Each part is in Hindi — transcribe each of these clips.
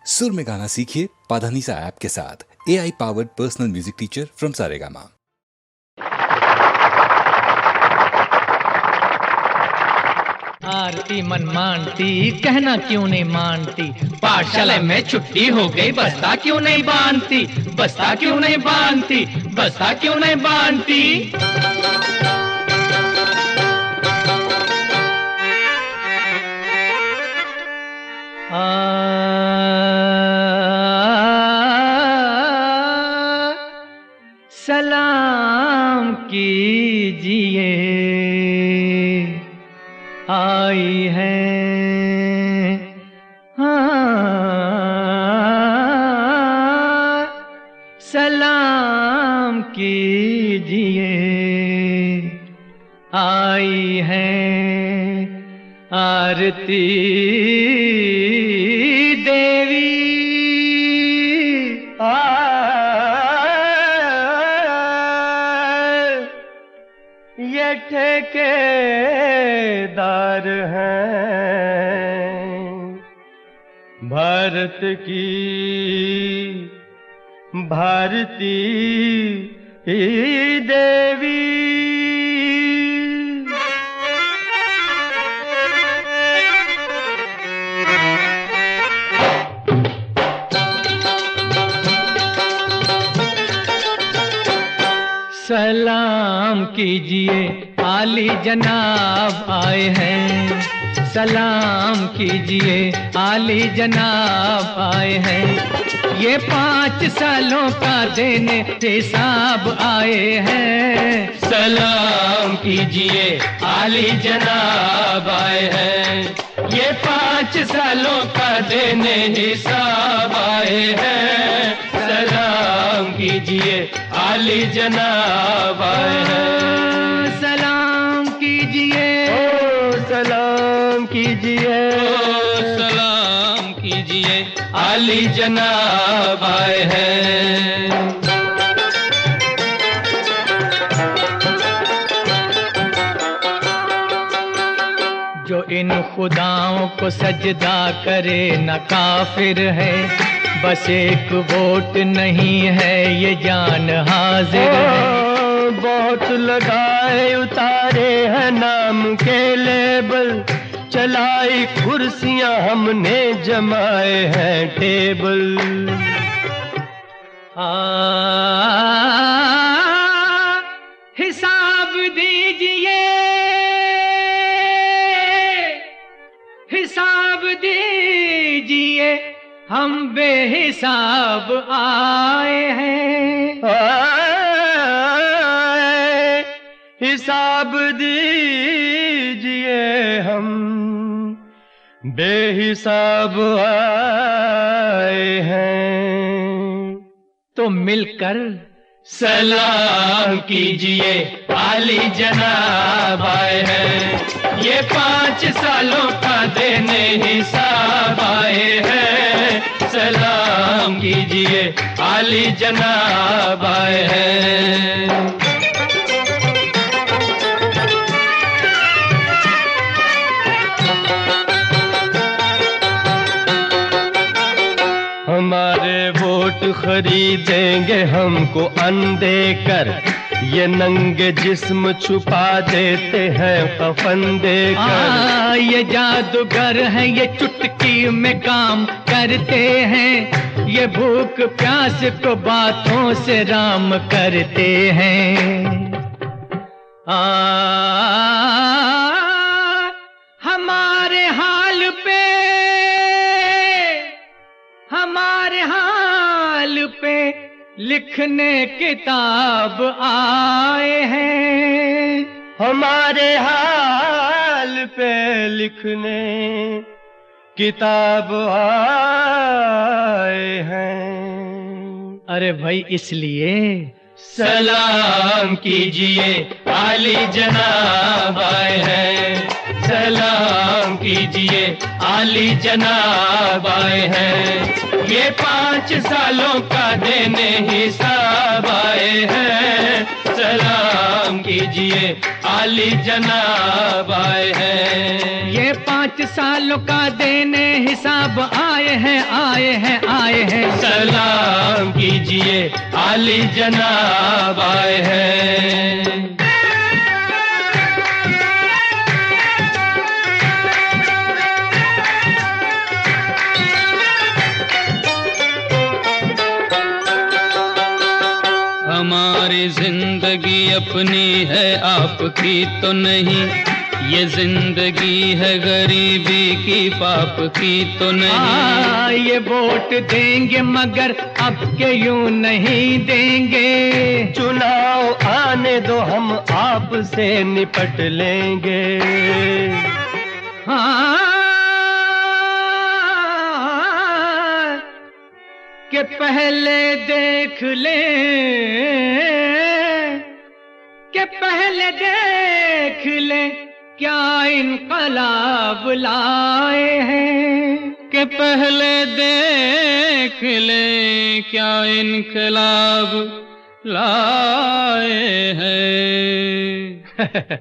सुर में गाना सीखिए पाधानीसा ऐप के साथ। AI powered personal music teacher from Saregama. आरती मन मानती, कहना क्यों नहीं मानती। पाठशाला में छुट्टी हो गई, बस्ता क्यों नहीं बांधती, बस्ता क्यों नहीं बांधती, बस्ता क्यों नहीं बांधती। सलाम कीजिए, आई है सलाम कीजिए, आई है आरती देवी। ये ठेकेदार हैं भारत की भारती देवी। सलाम कीजिए, आली जनाब आए हैं। सलाम कीजिए, आली जनाब आए हैं। ये 5 सालों का देने हिसाब आए हैं। सलाम कीजिए, आली जनाब आए हैं। ये 5 सालों का देने हिसाब आए हैं। सलाम कीजिए, आली जनाब आए हैं। सलाम कीजिए, सलाम कीजिए, सलाम कीजिए, आली जनाब आए हैं। जो इन खुदाओं को सजदा करे न काफिर है, बस एक वोट नहीं है ये जान हाजिर है। बहुत लगाए उतारे हैं नाम के लेबल, चलाई कुर्सियां हमने जमाए हैं टेबल। हिसाब दीजिए, हिसाब दीजिए, हम बेहिसाब आए हैं। हिसाब दीजिए, हम बेहिसाब आए हैं। तो मिलकर सलाम कीजिए, आली जनाब आए हैं। ये 5 सालों का देने हिसाब आए हैं। सलाम कीजिए, आली जनाब आए हैं। हमारे वोट खरीदेंगे हमको अंधे कर, ये नंगे जिस्म छुपा देते हैं कफन देकर। ये जादूगर हैं, ये चुटकी में काम करते हैं। ये भूख प्यास को बातों से राम करते हैं। हमारे हाल पे, हमारे हाल पे लिखने किताब आए हैं। हमारे हाल पे लिखने किताब आए हैं। अरे भाई इसलिए सलाम कीजिए, आली जनाब आए हैं। सलाम कीजिए, आली जनाब आए हैं। ये 5 सालों का देने हिसाब आए हैं। सलाम कीजिए आली जनाब आए हैं। ये 5 सालों का देने हिसाब आए हैं, आए हैं, आए हैं। सलाम कीजिए आली जनाब आए हैं। हमारी जिंदगी अपनी है, आपकी तो नहीं। ये जिंदगी है गरीबी की, पाप की तो नहीं। ये वोट देंगे मगर अब के यूं नहीं देंगे। चुनाव आने दो हम आपसे निपट लेंगे। हाँ कि पहले देख ले, कि पहले देख ले क्या इनकलाब लाए हैं। कि पहले देख ले क्या इनकलाब लाए हैं।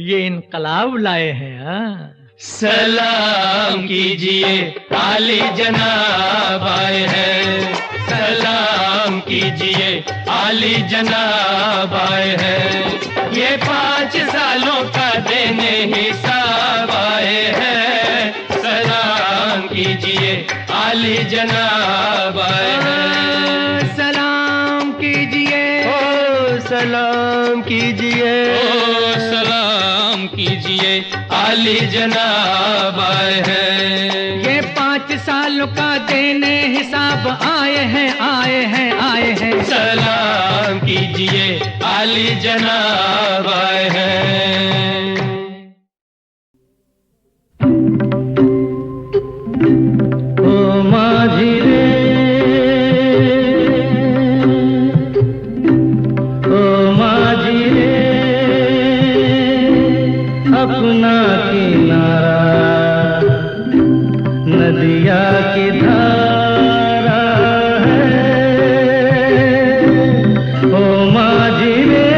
ये इनकलाब लाए हैं। हाँ, सलाम कीजिए आली जनाब आए हैं। सलाम कीजिए आली जनाब आए हैं। ये 5 सालों का देने हिसाब आए हैं। सलाम कीजिए आली जनाब आए हैं। सलाम कीजिए, ओ सलाम कीजिए, ओ सलाम कीजिए आली जनाब आए हैं। ये 5 सालों का देने हिसाब आए हैं, आए हैं, आए हैं। सलाम कीजिए आली जनाब आए हैं। ओ माझी रे, ओ माझी रे, अपना किनारा नदिया की धारा है। ओ माझी रे,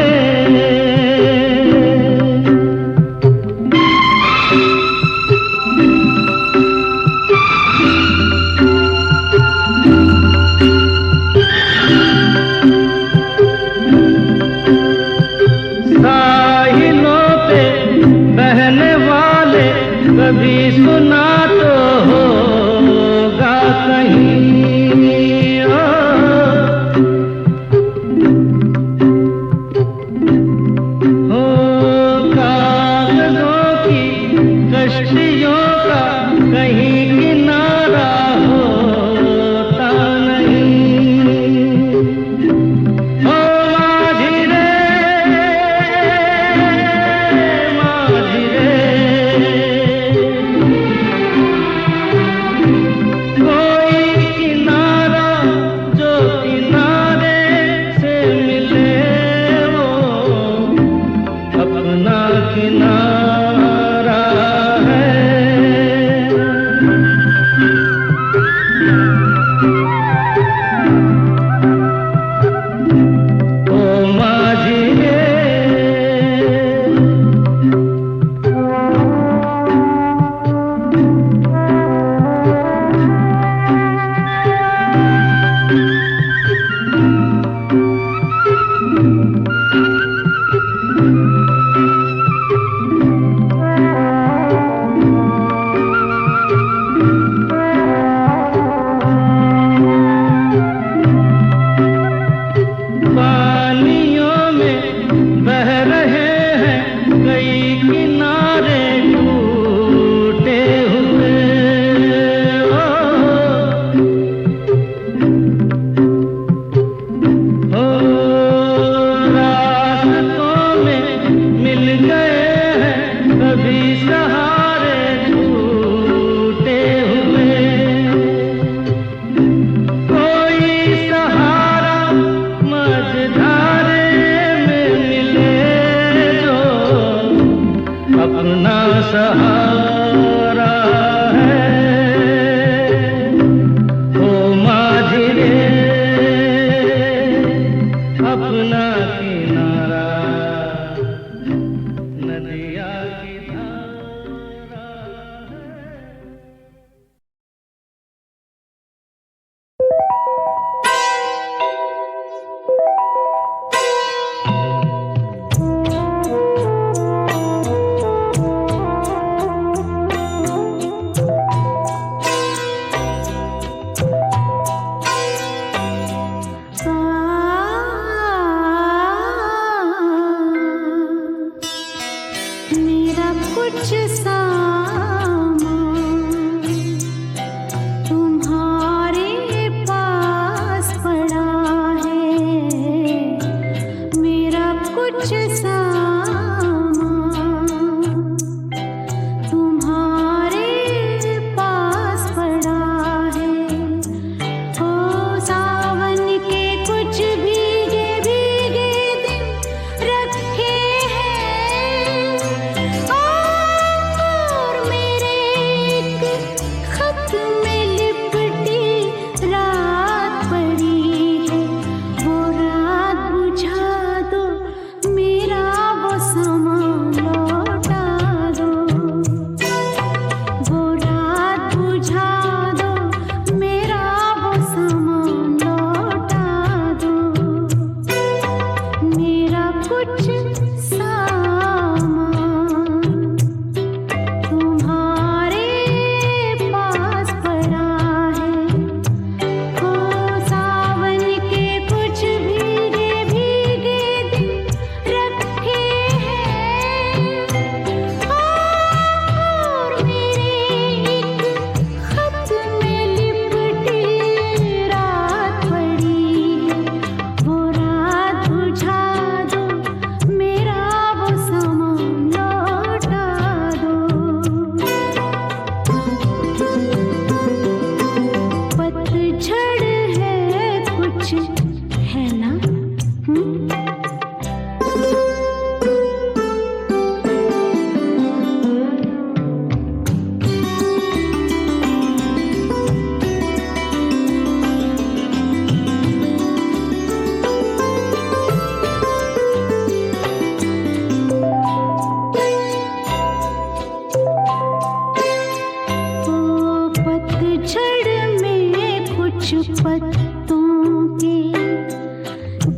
कुछ पत्तों के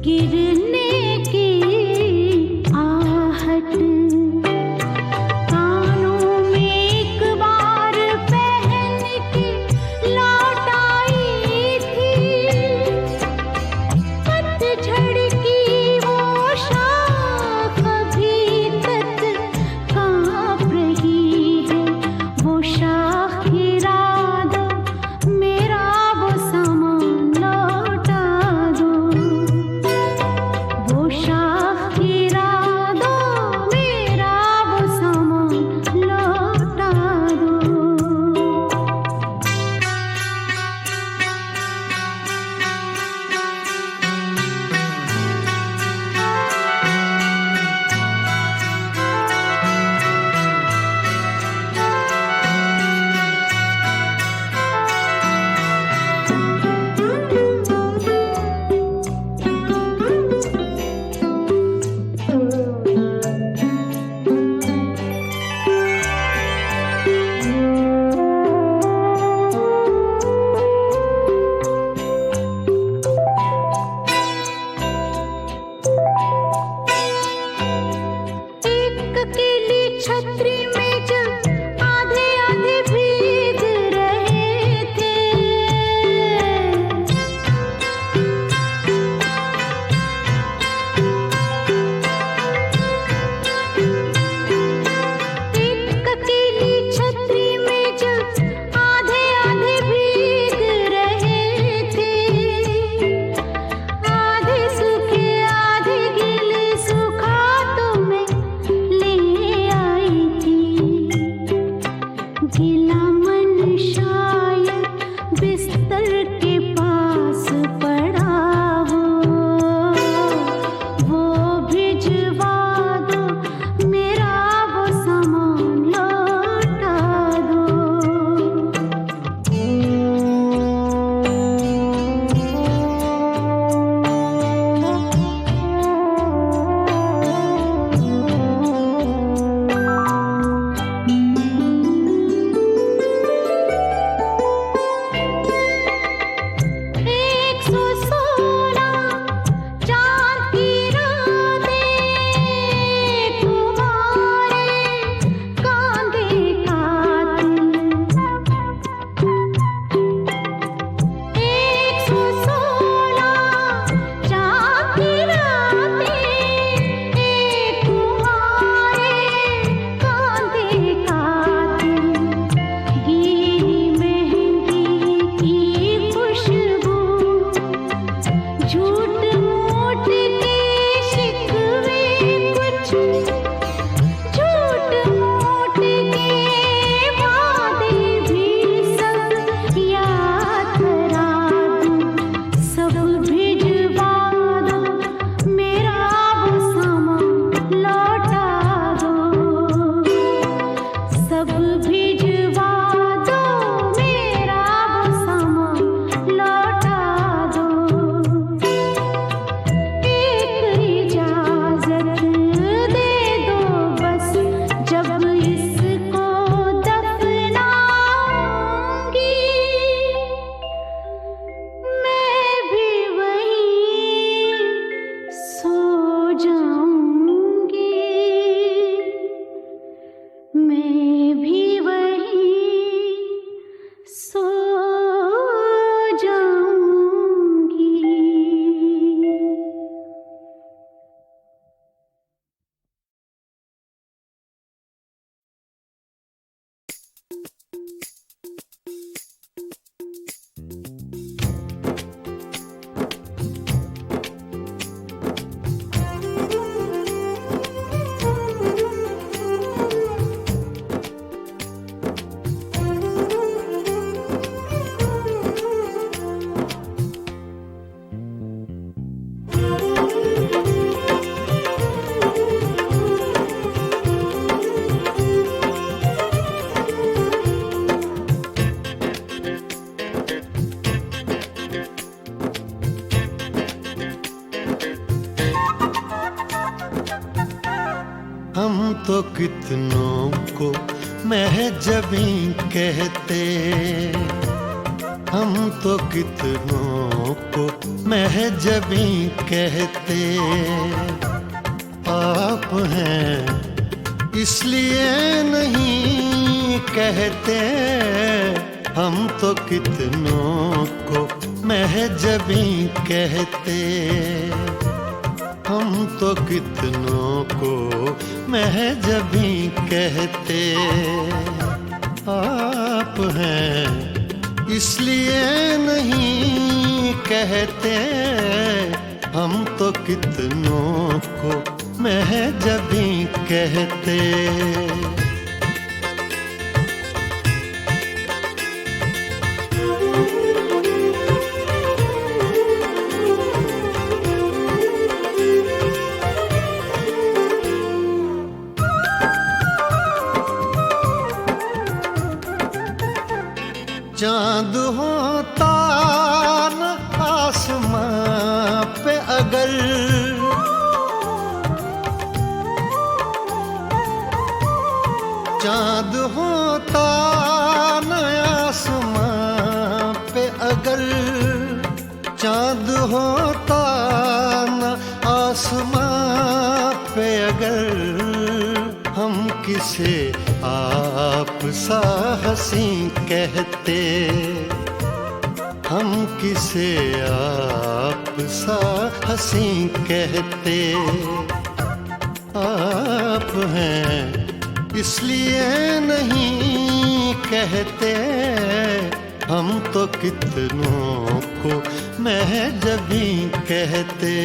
गिरने की आहट कानों में एक बार पहन के लौट आई थी। पतझड़ की वो शाख अभी तक कांप रही है। वो शाख गिरा दो, मेरा वो सामान लौटा दो। वो शाख गिरा दो, मेरा वो सामान लौटा दो। एक अकेली छतरी में जब आधे आधे भीग रहे थे। एक अकेली छतरी में जब आधे आधे भीग रहे थे। आधे सूखे आधे गीले, सूखा तो मैं ले आई थी। गीला मन शायद बिस्तर के पास पड़ा हो। वो भिजवा दो, मेरा वो सामान लौटा दो। एक सौ सोलह चांद की रातें तुम्हारे कांधे कातिल। 116 चांद की रातें तुम्हारे कांधे कातिल। गीली मेहंदी की खुशबू, झूठ मूठ के शिकवे कुछ, झूठ मूठ के वादे भी सब याद करा दूं। सब भिजवा दो, मेरा वो सामान लौटा दो। सब भिजवा दो, मेरा वो सामान लौटा दो। एक इजाजत दे दो बस, जब इसको दफनाऊंगी मैं भी वहीं सो जाऊंगी। मैं भी वहीं सो जाऊंगी। हम तो कितनों को महजबीं कहते, हम तो कितनों को महजबी कहते। आप हैं इसलिए नहीं कहते, हम तो कितनों को महजबी कहते। हम तो कितनों को महजबी कहते। आप हैं इसलिए नहीं कहते, हम तो कितनों को महजबी कहते। चांद होता न आसमां पे अगर, चांद होता न आसमां पे अगर, चांद होता न आसमां पे अगर, हम किसे आप सा हंसी कहते। हम किसे आप सा हंसी कहते। आप हैं इसलिए नहीं कहते, हम तो कितनों को महजबी कहते।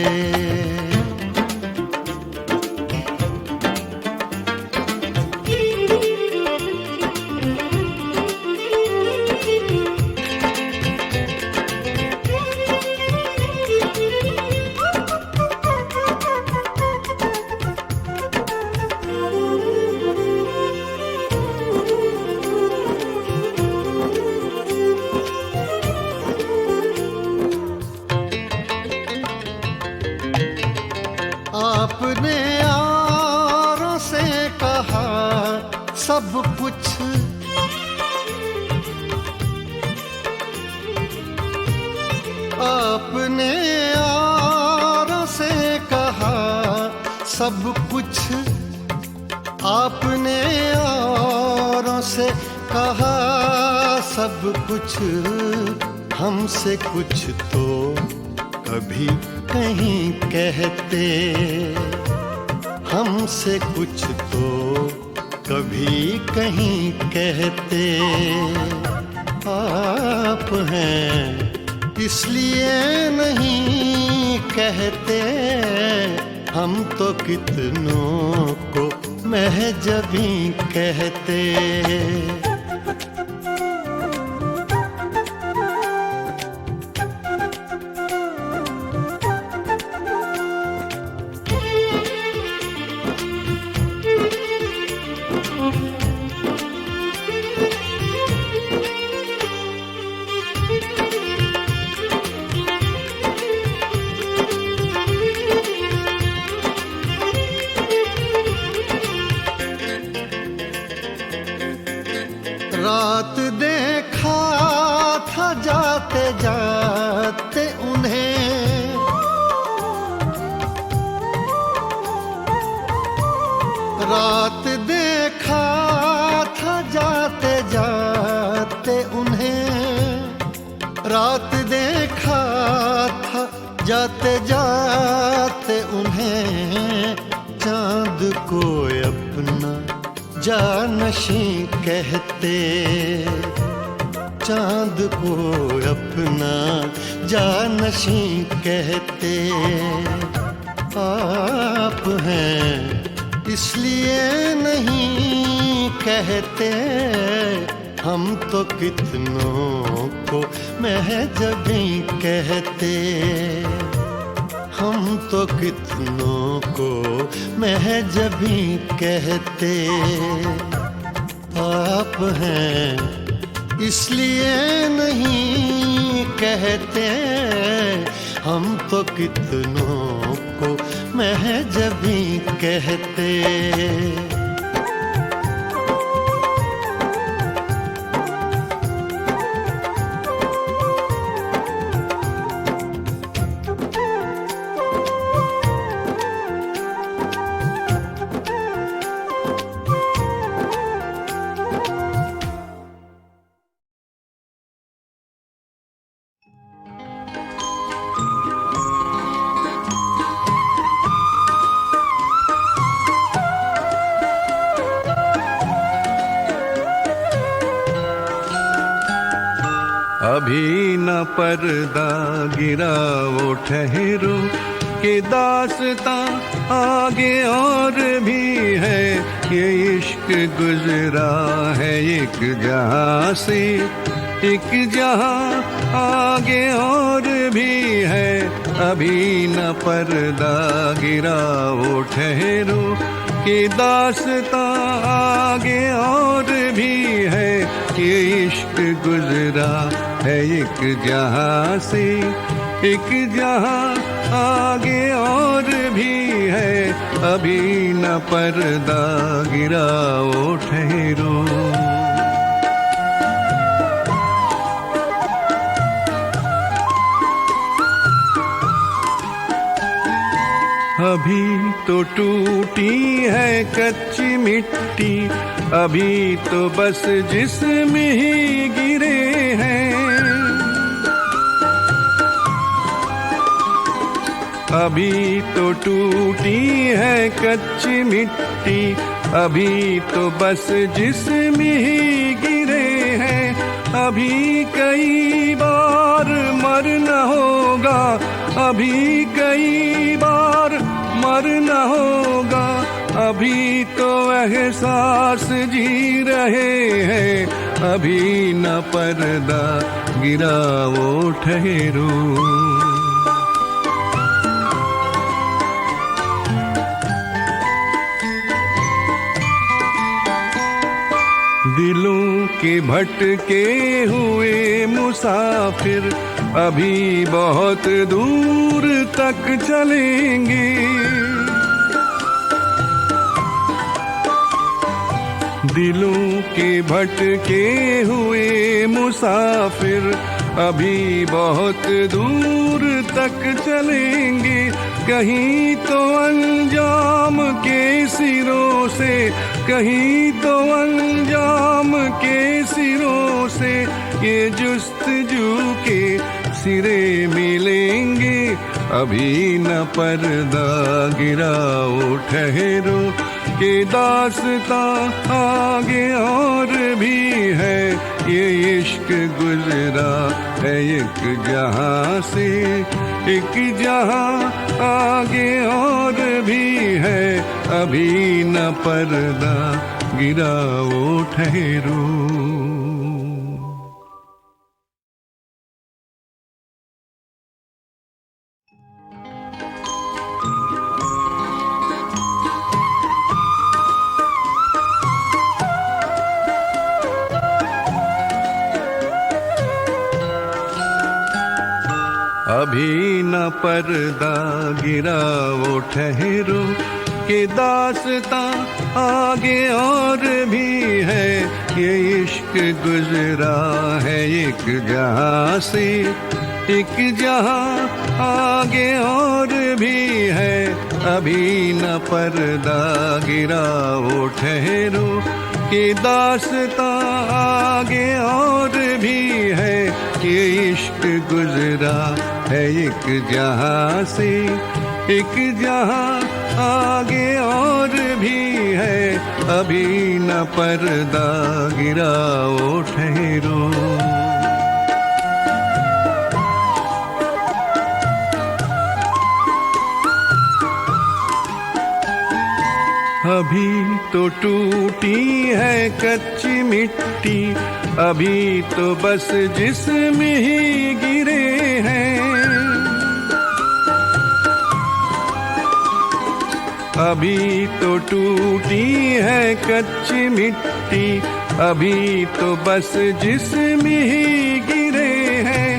आपने यारों से कहा सब कुछ, आपने यारों से कहा सब कुछ। आपने यारों से कहा सब कुछ, हमसे कुछ तो कभी कहीं कहते। हमसे कुछ तो कभी कहीं कहते। आप हैं इसलिए नहीं कहते, हम तो कितनों को महजबी कहते। रात देखा था जाते जाते उन्हें, रात देखा था जाते जाते उन्हें, रात देखा था जाते जाते उन्हें। चाँद को अपना जानशी कहते, चाँद को अपना जानशी कहते। आप हैं इसलिए नहीं कहते, हम तो कितनों को महजबी कहते। हम तो कितनों को महजबी कहते। आप हैं इसलिए नहीं कहते, हम तो कितनों को महजबी कहते। अभी न पर्दा गिरा वो ठहरो कि दास्तां आगे और भी है। ये इश्क गुजरा है एक जहां से एक जहां आगे और भी है। अभी न पर्दा गिरा वो ठहरो कि दास्तां आगे और भी है। ये इश्क गुजरा है एक जहां से एक जहां आगे और भी है। अभी न पर्दा गिरा वो ठहरो। अभी तो टूटी है कच्ची मिट्टी, अभी तो बस जिस्म ही गिरे हैं। अभी तो टूटी है कच्ची मिट्टी, अभी तो बस जिस्म ही गिरे हैं। अभी कई बार मरना होगा, अभी कई बार मरना होगा। अभी तो एहसास जी रहे हैं। अभी न पर्दा गिरा वो ठहरो। दिलों के भटके हुए मुसाफिर अभी बहुत दूर तक चलेंगे। दिलों के भटके हुए मुसाफिर अभी बहुत दूर तक चलेंगे। कहीं तो अंजाम के सिरों से, कहीं तो अंजाम के सिरों से ये जुस्तजू के सिरे मिलेंगे। अभी न पर्दा गिरा वो ठहरो कि दास्तां आगे और भी है। ये इश्क गुजरा है एक जहां से एक जहां आगे और भी है। अभी न पर्दा गिरा वो ठहरो। अभी न पर्दा गिरा वो ठहरो कि दास्तां आगे और भी है। ये इश्क गुजरा है एक जहां से एक जहां आगे और भी है। अभी न पर्दा गिरा वो ठहरो कि दास्तां आगे और भी है। ये इश्क गुजरा है एक जहां से एक जहां आगे और भी है। अभी न पर्दा गिरा वो ठहरो। अभी तो टूटी है कच्ची मिट्टी, अभी तो बस जिस्म ही गिरे हैं। अभी तो टूटी है कच्ची मिट्टी, अभी तो बस जिस्म ही गिरे हैं।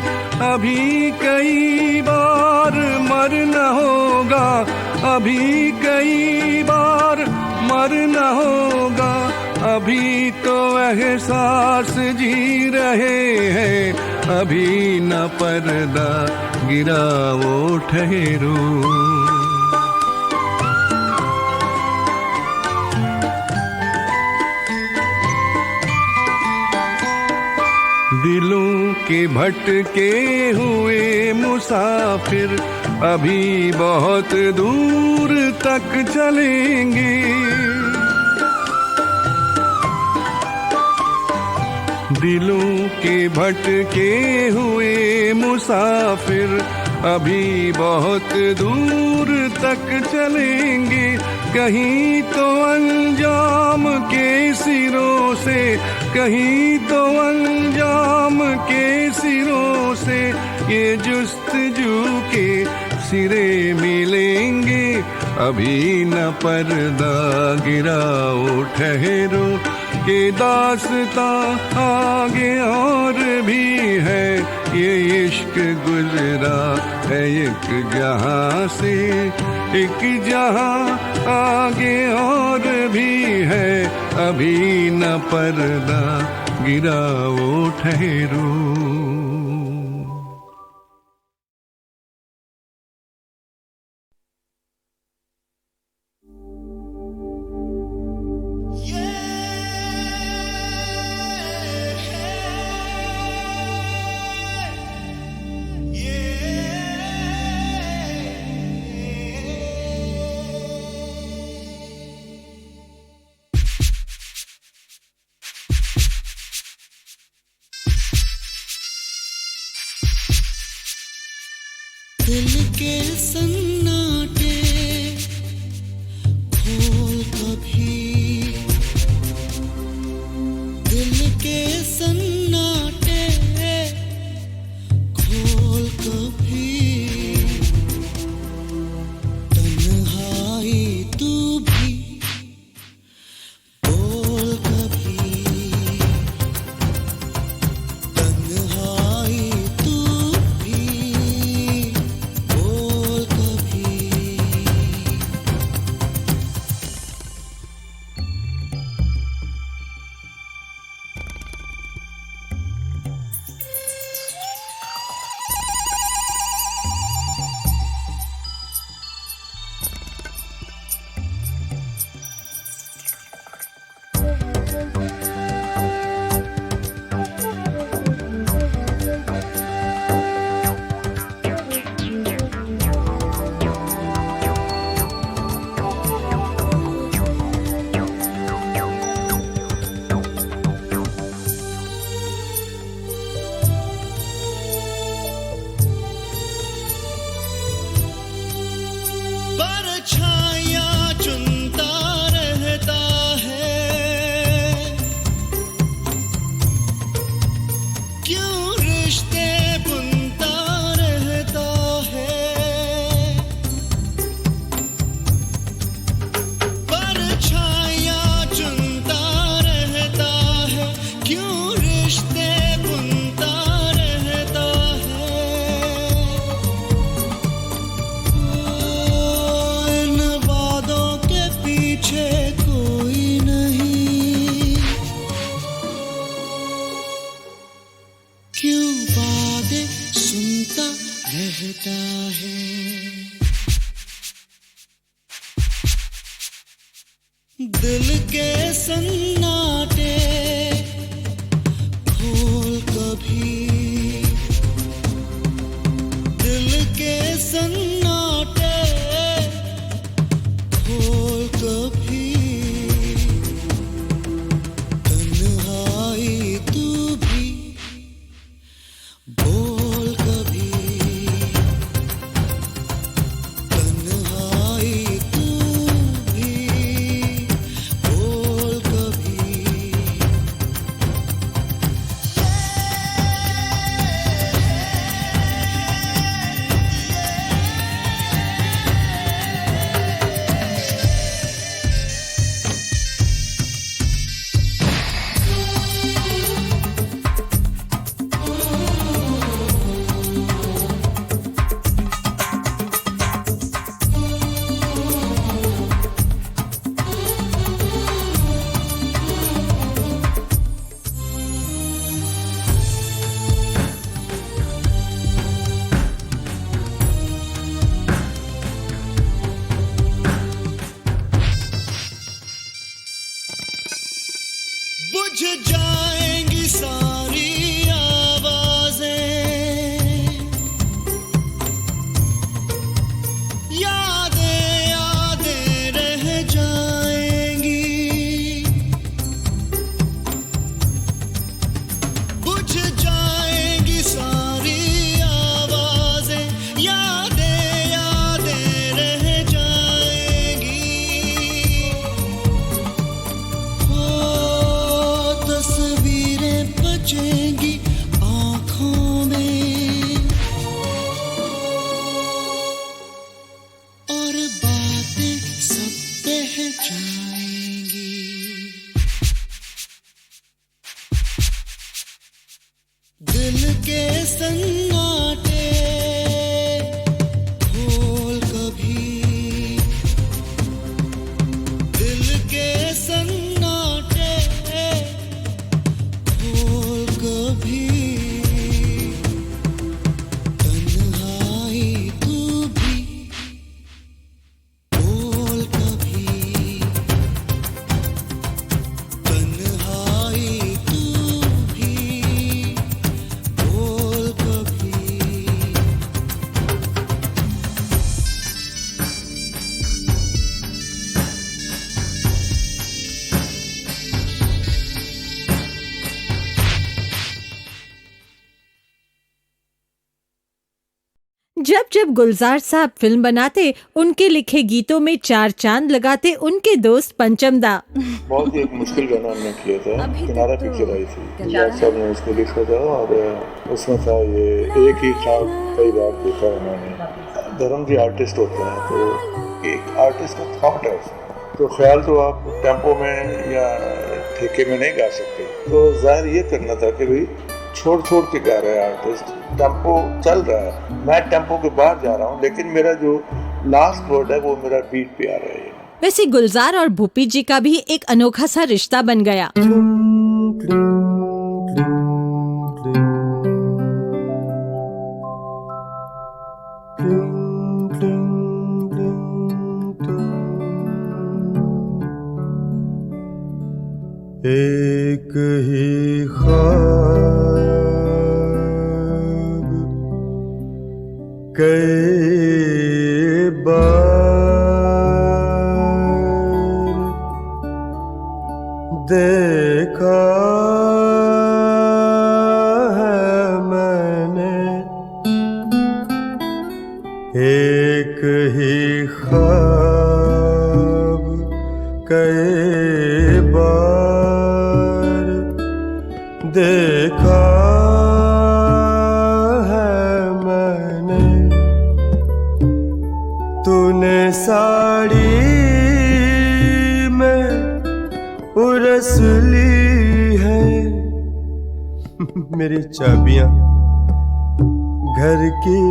अभी कई बार मरना होगा, अभी कई बार मरना होगा। अभी तो एहसास जी रहे हैं। अभी न पर्दा गिरा वो ठहरो। दिलों के भटके हुए मुसाफिर अभी बहुत दूर तक चलेंगे। दिलों के भटके हुए मुसाफिर अभी बहुत दूर तक चलेंगे, कहीं तो अंजाम के सिरों से, कहीं तो अंजाम के सिरों से ये जुस्तजू के सिरे मिलेंगे। अभी न पर्दा गिराओ ठहरो के दास्तां आगे और भी है, ये इश्क गुजरा है एक जहां से एक जहां आगे और भी है। अभी न पर्दा गिराओ ठहरो। दिल के सन्नाटे खोल कभी, दिल के सन्नाटे खोल कभी, तन्हाई तू भी बोल कभी, तन्हाई तू भी बोल कभी। परछाइयाँ चुनता रहता है, क्यों रिश्ते बुनता रहता है। परछाइयाँ चुनता रहता है, क्यों रिश्ते बुनता रहता है। इन वादों के पीछे कोई नहीं, क्यों वादे सुनता रहता है। दिल के सन्नाटे खोल कभी, दिल के सन्नाटे खोल कभी, तन्हाई तू भी बोल कभी, तन्हाई तू भी बोल कभी। बुझ जाएंगी सारी आवाजें, यादें यादें रह जाएंगी। जब जब गुलजार साहब फिल्म बनाते, उनके लिखे गीतों में 4 चांद लगाते उनके दोस्त पंचमदा। बहुत ही एक मुश्किल गाना हमने किया था, किनारा पिक्चर आई थी, गुलजार साहब ने उसको लिखा था और उसमें था ये एक ही ख्वाब कई बार देखा उन्होंने। धर्म जी आर्टिस्ट होते हैं तो एक आर्टिस्ट का थॉट है उसमें, तो ख्याल तो आप टेम्पो में या ठेके में नहीं गा सकते, तो जाहिर ये करना था कि भाई छोड़ छोड़ के गा रहे हैं आर्टिस्ट, टेम्पो चल रहा है, मैं टेम्पो के बाहर जा रहा हूँ, लेकिन मेरा जो लास्ट वर्ड है वो मेरा बीट पे आ रहा है। वैसे गुलजार और भूपी जी का भी एक अनोखा सा रिश्ता बन गया। एक ही ख्वाब कई बार देखा है मैंने, एक ही ख्वाब कई बार देखा है मैंने, तूने साड़ी में उरस ली है मेरी चाबियां घर की,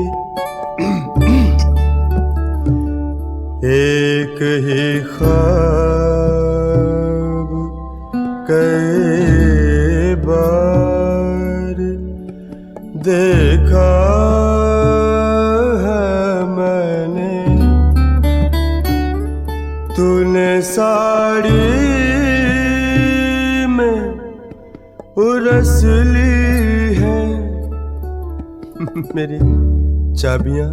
एक ही ख्वाब कई बार देखा है मैंने, तूने साड़ी में उरस ली है मेरी चाबियां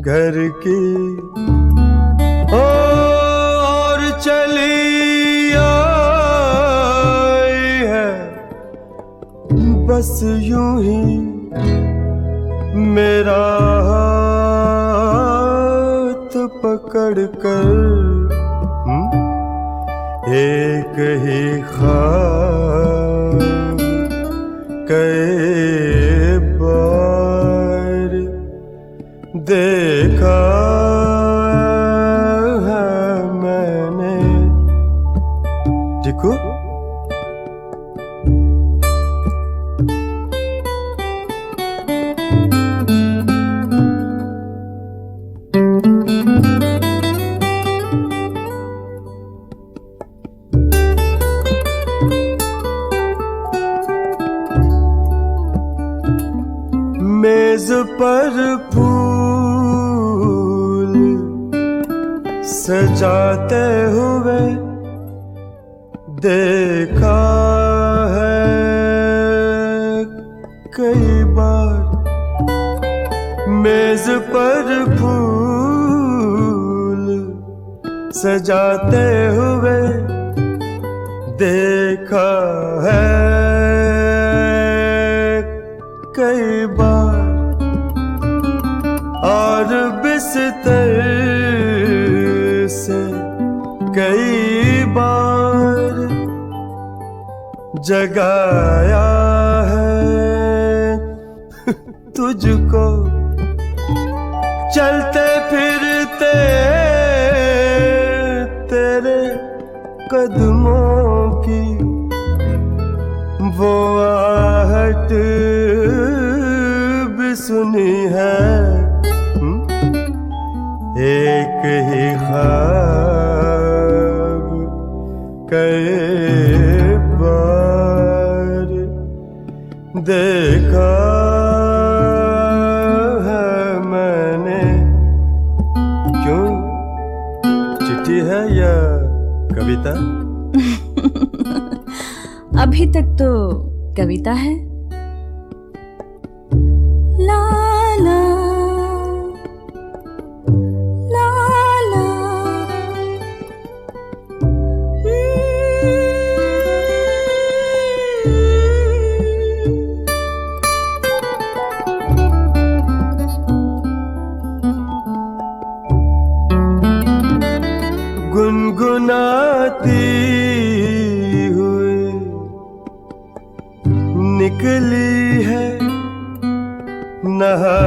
घर की, और चली आई है बस यूं ही मेरा हाथ पकड़ कर, एक ही ख्वाब कई बार देखा है मैंने। देखो मेज पर फूल सजाते हुए देखा है कई बार, मेज पर फूल सजाते हुए देखा है कई बार, और बिस्तर से कई बार जगाया है तुझको, चलते फिरते तेरे कदमों की वो आहट भी सुनी है, एक ही ख्वाब कई बार देखा है मैंने। क्यों, चिट्ठी है या कविता? अभी तक तो कविता है। ला ला ला ला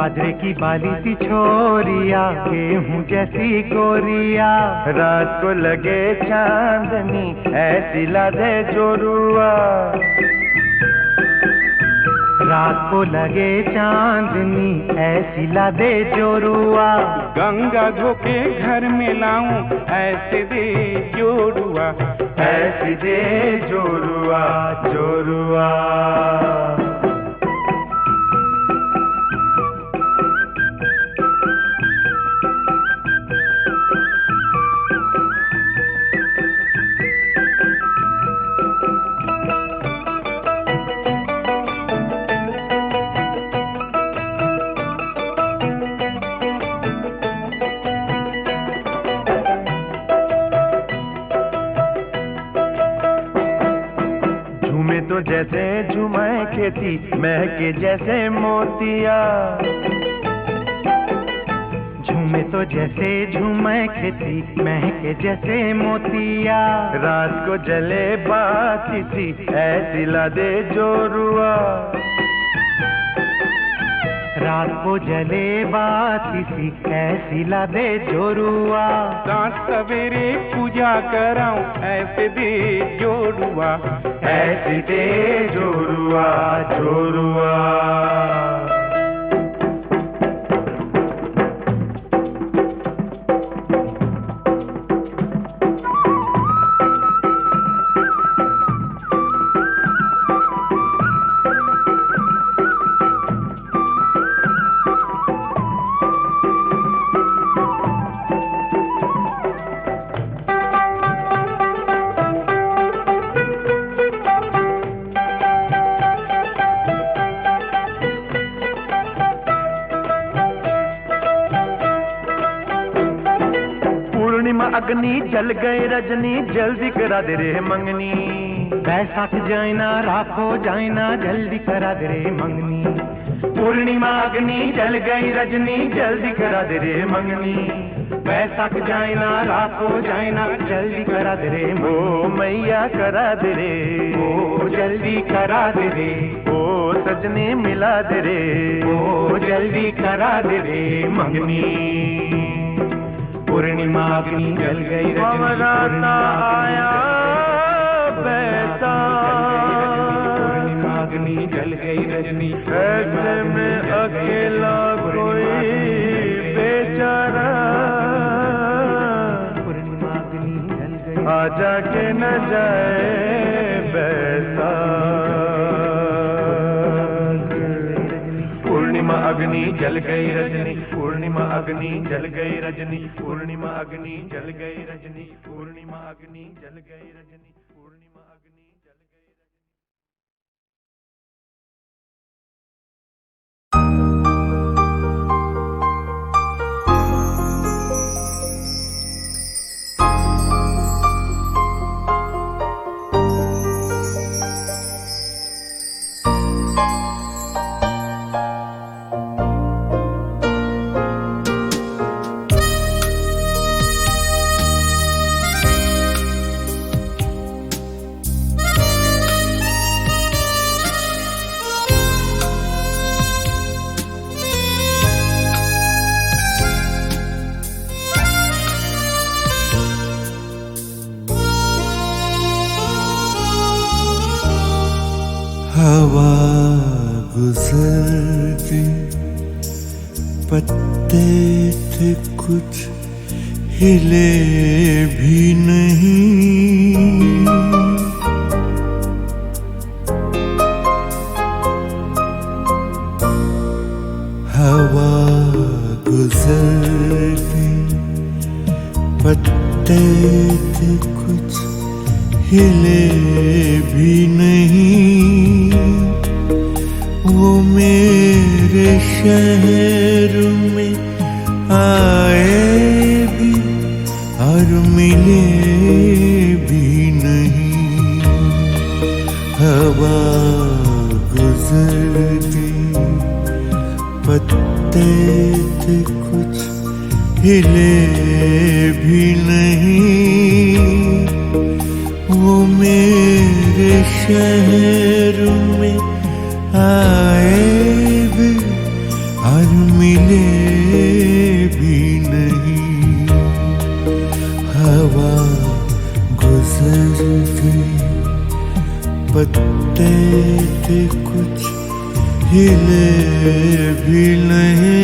बाजरे की बाली सी छोरिया, गेहूं जैसी गोरिया, रात को लगे चांदनी ऐसी ला दे जोरुआ, रात को लगे चांदनी ऐसी ला दे जोरुआ, गंगा धोके घर में लाऊं ऐसे दे जोड़ुआ, ऐसी दे जोरुआ जोरुआ। तो जैसे झूमे खेती महके जैसे मोतिया, झूमे तो जैसे झूमे खेती महके जैसे मोतिया, रात को जले बाती सी ऐसी ला दे जोरुआ, रात को जले बाती सी ऐसी ला दे जोरुआ, साँझ सवेरे पूजा कराऊं ऐसे दे जोड़ुआ, ऐसी दे जोरुआ जोरुआ। अग्नि जल गए रजनी जल्दी करा दे रे मंगनी, बैसाख जाए ना राखो जाए ना जल्दी करा दे रे मंगनी, पूर्णिमा अग्नि जल गई रजनी जल्दी करा दे रे मंगनी, बैसाख जाए ना राखो जाए ना जल्दी करा दे रे, ओ मैया करा दे रे, ओ जल्दी करा दे रे, ओ सजने मिला दे रे, ओ जल्दी करा दे रे मंगनी, पूर्णिमा अग्नि जल गई रजनी, आया बैसाख, पूर्णिमा अग्नि जल गई रजनी, ऐसे में अकेला कोई बेचारा, पूर्णिमा अग्नि जल गई, आजा के न जाए बैसाख, पूर्णिमा अग्नि जल गई रजनी, पूर्णिमा अग्नि जल गई रजनी, पूर्णिमा अग्नि जल गई रजनी, पूर्णिमा अग्नि जल गई रजनी, पूर्णिमा अग्नि जल गई रजनी। हवा गुजरती पत्ते थे कुछ हिले भी नहीं, हवा गुजरती पत्ते थे कुछ हिले भी नहीं, वो मेरे शहर में आए भी और मिले भी नहीं, हवा गुजरती पत्ते थे कुछ हिले भी नहीं, वो मेरे शहर में आए भी और मिले भी नहीं। हवा गुजर गई, पत्ते थे कुछ हिले भी नहीं।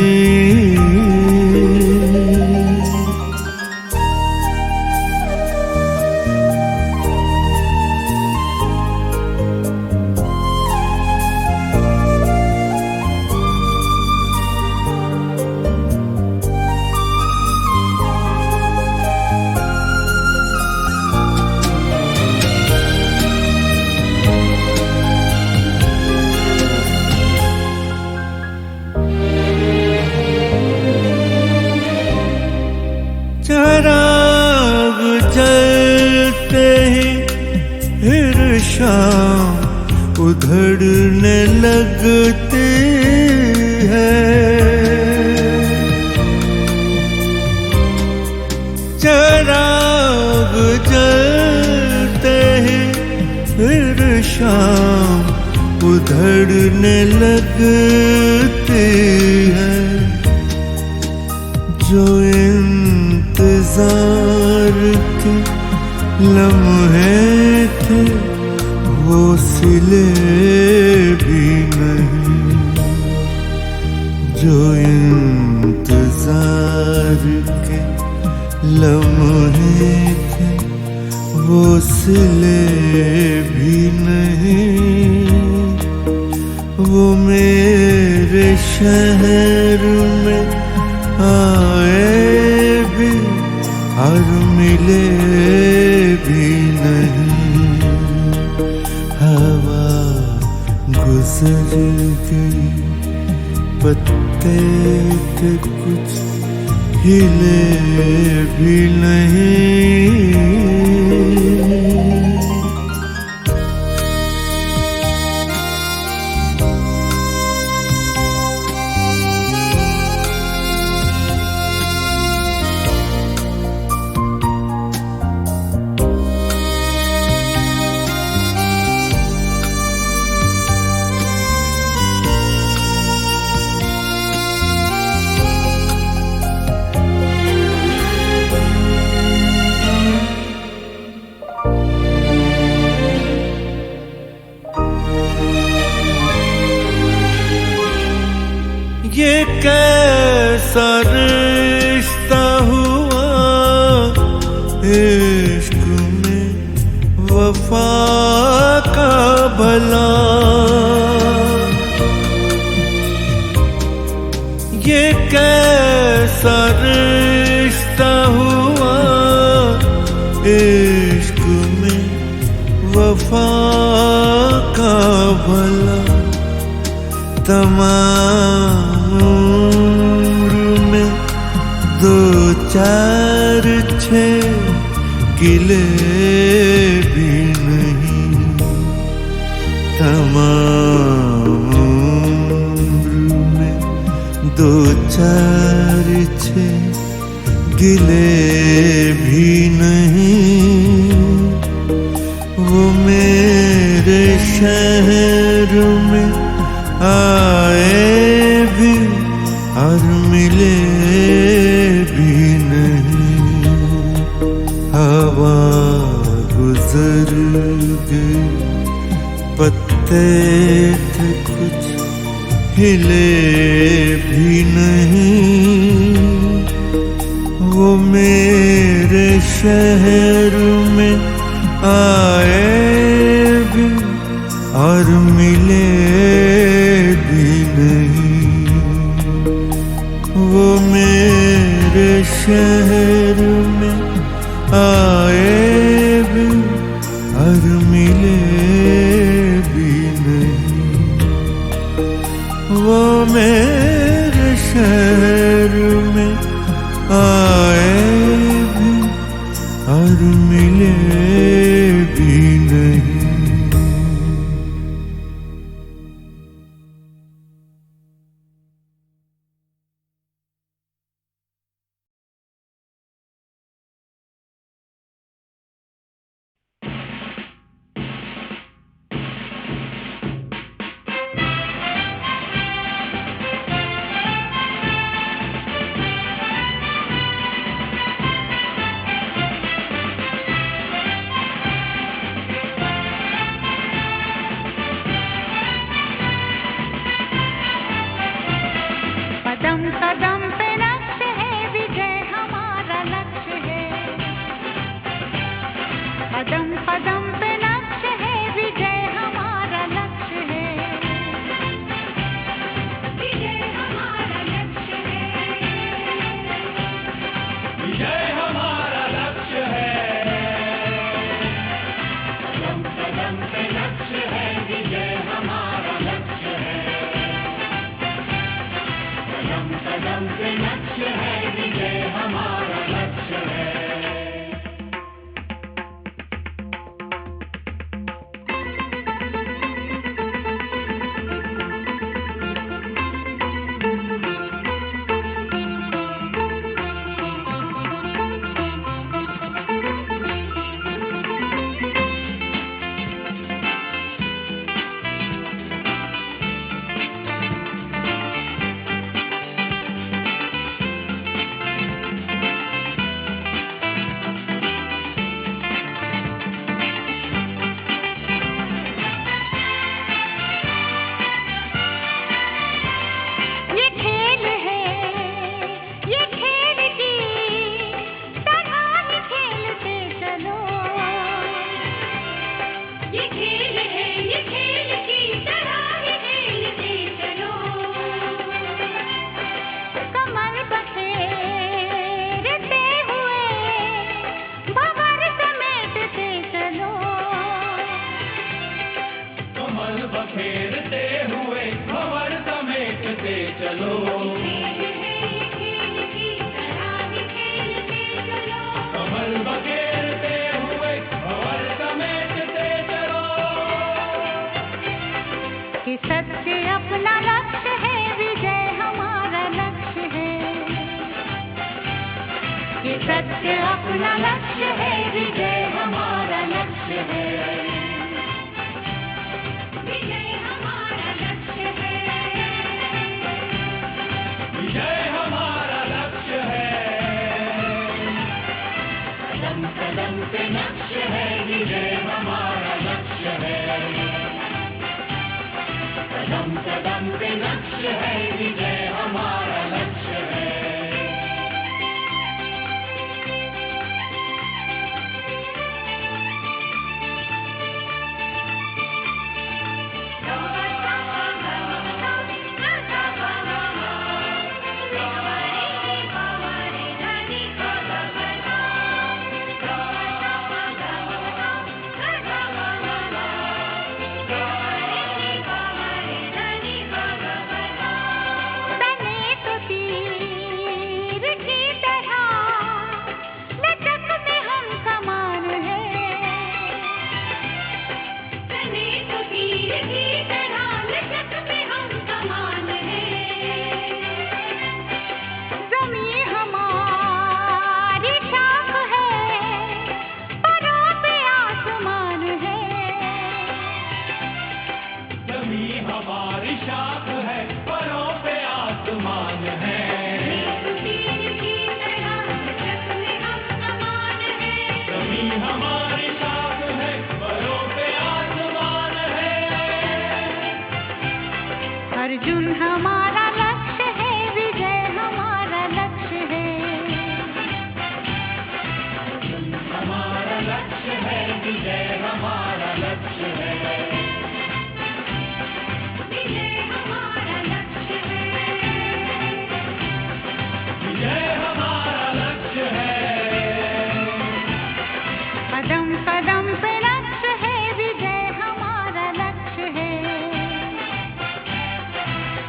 चराग जलते ही फिर शाम उधड़ने लगती है। चराग जलते ही फिर शाम उधड़ने लगती है। जो इंतजार के लम्हे थे वो सिले भी नहीं। जो इंतजार के लम्हे थे वो सिले भी नहीं। वो मेरे शहर में आए भी और मिले भी नहीं। हवा गुजर गई, पत्ते थे कुछ हिले भी नहीं। ये कैसा रिश्ता हुआ इश्क में वफा का भला। ये कैसा रिश्ता हुआ इश्क में वफा का भला। तमाम उम्र में दो चार छः गिले भी नहीं। तमाम उम्र में दो चार छः गिले भी नहीं। वो मेरे शहर में आए भी और मिले भी नहीं। हवा गुजर गई, पत्ते थे कुछ हिले भी नहीं। वो मेरे शहर में आए भी और मिले भी नहीं। वो मेरे शहर में आए भी और मिले भी नहीं। वो मेरे शहर में आए भी और मिले भी नहीं।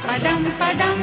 पदम पदम